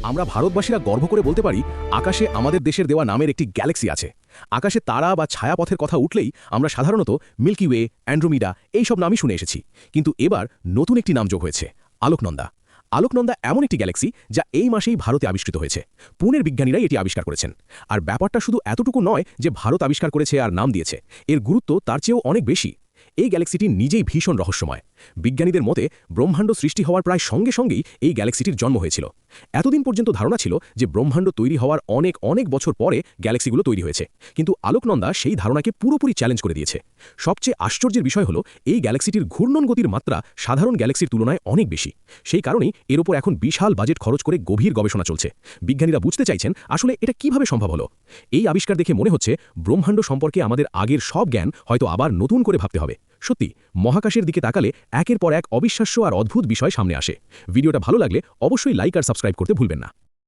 আমরা ভারতবাসীরা গর্ব করে বলতে পারি আকাশে আমাদের দেশের দেওয়া নামের একটি গ্যালাক্সি আছে। আকাশে তারা বা ছায়াপথের কথা উঠলেই আমরা সাধারণত মিল্কি ওয়ে, অ্যান্ড্রোমিডা এইসব নামই শুনে এসেছি, কিন্তু এবার নতুন একটি নাম যোগ হয়েছে, আলোকনন্দা। আলোকনন্দা এমন একটি গ্যালাক্সি যা এই মাসেই ভারতে আবিষ্কৃত হয়েছে। পুনের বিজ্ঞানীরাই এটি আবিষ্কার করেছেন। আর ব্যাপারটা শুধু এতটুকু নয় যে ভারত আবিষ্কার করেছে আর নাম দিয়েছে, এর গুরুত্ব তার চেয়েও অনেক বেশি। এই গ্যালাক্সিটি নিজেই ভীষণ রহস্যময়। বিজ্ঞানীদের মতে ব্রহ্মাণ্ড সৃষ্টি হওয়ার প্রায় সঙ্গে সঙ্গেই এই গ্যালাক্সিটির জন্ম হয়েছিল। এতদিন পর্যন্ত ধারণা ছিল যে ব্রহ্মাণ্ড তৈরি হওয়ার অনেক অনেক বছর পরে গ্যালাক্সিগুলো তৈরি হয়েছে, কিন্তু আলোকনন্দা সেই ধারণাকে পুরোপুরি চ্যালেঞ্জ করে দিয়েছে। সবচেয়ে আশ্চর্যের বিষয় হলো এই গ্যালাক্সিটির ঘূর্ণন গতির মাত্রা সাধারণ গ্যালাক্সির তুলনায় অনেক বেশি। সেই কারণেই এর ওপর এখন বিশাল বাজেট খরচ করে গভীর গবেষণা চলছে। বিজ্ঞানীরা বুঝতে চাইছেন আসলে এটা কিভাবে সম্ভব হলো। এই আবিষ্কার দেখে মনে হচ্ছে ব্রহ্মাণ্ড সম্পর্কে আমাদের আগের সব জ্ঞান হয়তো আবার নতুন করে ভাবতে হবে। সত্যি, মহাকাশের দিকে তাকালে একের পর এক অবিশ্বাস্য আর অদ্ভুত বিষয় সামনে আসে। ভিডিওটা ভালো লাগলে অবশ্যই লাইক আর সাবস্ক্রাইব করতে ভুলবেন না।